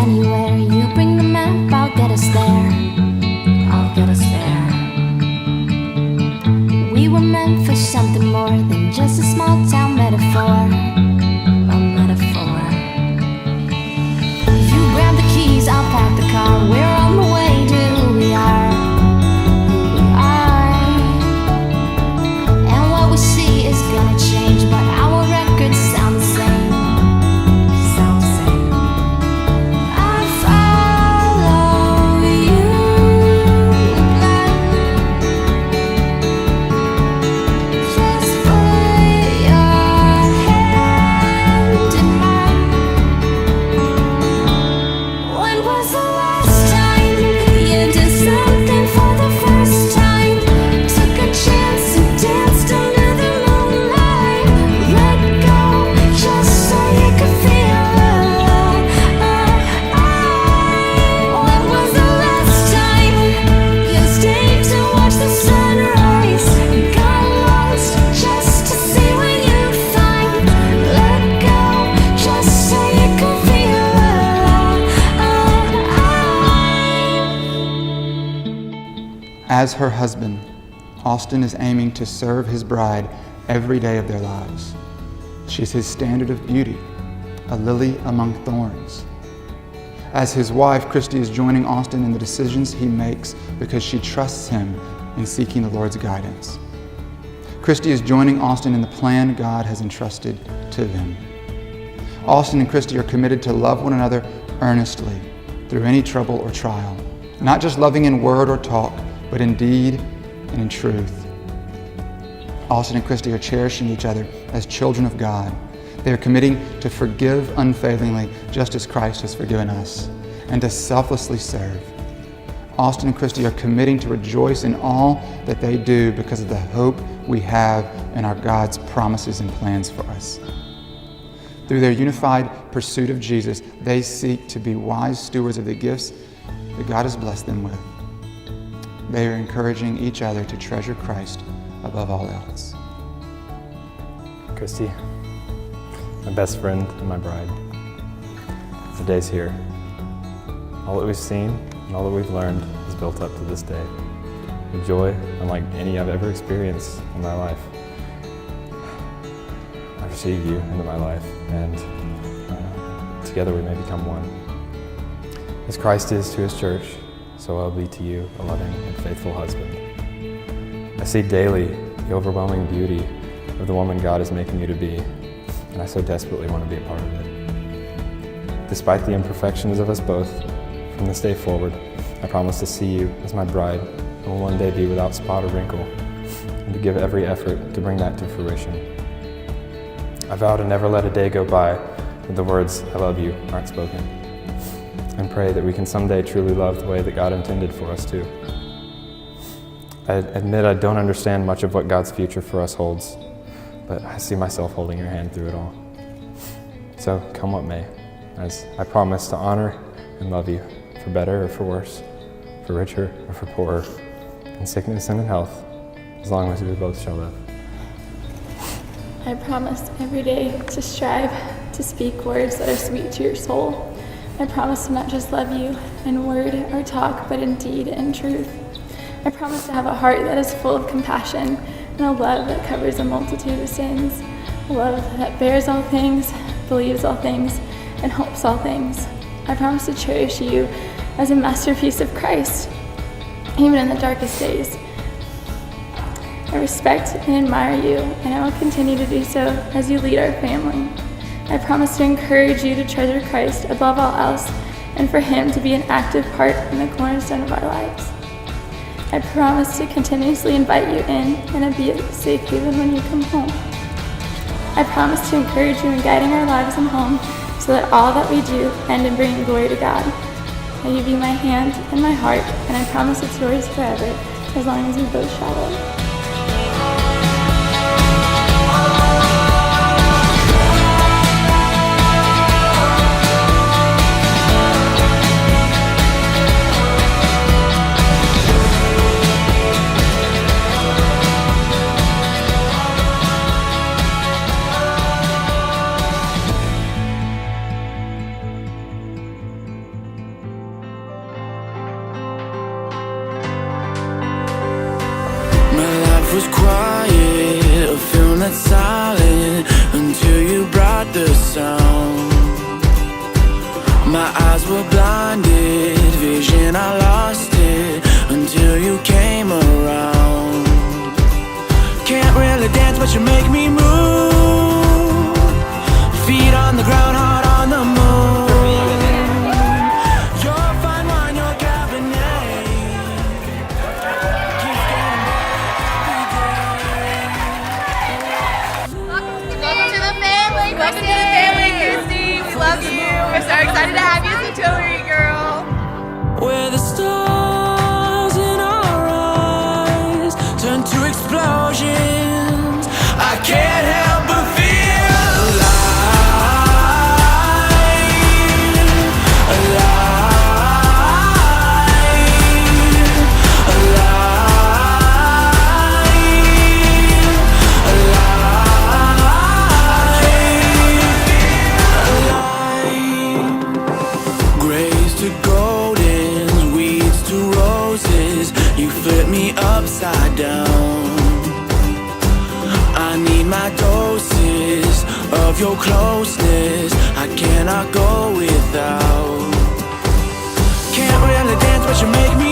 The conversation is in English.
anywhere. You bring the map, I'll get us there. I'll get us there. We were meant for something more than just a small town metaphor. A metaphor. You grab the keys, I'll park the car. We're on the way to who we are. Who we are. And what we see is gonna change, but our records sound the same. As her husband, Austin is aiming to serve his bride every day of their lives. She's his standard of beauty, a lily among thorns. As his wife, Christie is joining Austin in the decisions he makes because she trusts him in seeking the Lord's guidance. Christie is joining Austin in the plan God has entrusted to them. Austin and Christie are committed to love one another earnestly through any trouble or trial, not just loving in word or talk, but in deed and in truth. Austin and Christie are cherishing each other as children of God. They are committing to forgive unfailingly, just as Christ has forgiven us, and to selflessly serve. Austin and Christie are committing to rejoice in all that they do because of the hope we have in our God's promises and plans for us. Through their unified pursuit of Jesus, they seek to be wise stewards of the gifts that God has blessed them with. They are encouraging each other to treasure Christ above all else. Christie, my best friend and my bride, the day's here. All that we've seen and all that we've learned is built up to this day. The joy unlike any I've ever experienced in my life. I receive you into my life, and together we may become one. As Christ is to his church, so I'll be to you a loving and faithful husband. I see daily the overwhelming beauty of the woman God is making you to be, and I so desperately want to be a part of it. Despite the imperfections of us both, from this day forward, I promise to see you as my bride and will one day be without spot or wrinkle, and to give every effort to bring that to fruition. I vow to never let a day go by that the words, "I love you," aren't spoken, and pray that we can someday truly love the way that God intended for us to. I admit I don't understand much of what God's future for us holds, but I see myself holding your hand through it all. So come what may, as I promise to honor and love you, for better or for worse, for richer or for poorer, in sickness and in health, as long as we both shall live. I promise every day to strive to speak words that are sweet to your soul. I promise to not just love you in word or talk, but in deed and truth. I promise to have a heart that is full of compassion and a love that covers a multitude of sins, a love that bears all things, believes all things, and hopes all things. I promise to cherish you as a masterpiece of Christ, even in the darkest days. I respect and admire you, and I will continue to do so as you lead our family. I promise to encourage you to treasure Christ above all else, and for him to be an active part in the cornerstone of our lives. I promise to continuously invite you in and be a safe haven when you come home. I promise to encourage you in guiding our lives and home so that all that we do end in bringing glory to God. May you be my hand and my heart, and I promise it's yours forever, as long as we both shall live. make me move. Feet on the ground, heart on the moon. Your fine wine, your Cabernet keeps getting Welcome to the family, Christie. We love you. We're so excited to have you as a Tillery girl. where the stars in our eyes turn to explosions. I can't help but feel alive, alive, alive. Grays to goldens, weeds to roses. You flip me upside down. I need my doses of your closeness. I cannot go without. Can't really dance, but you make me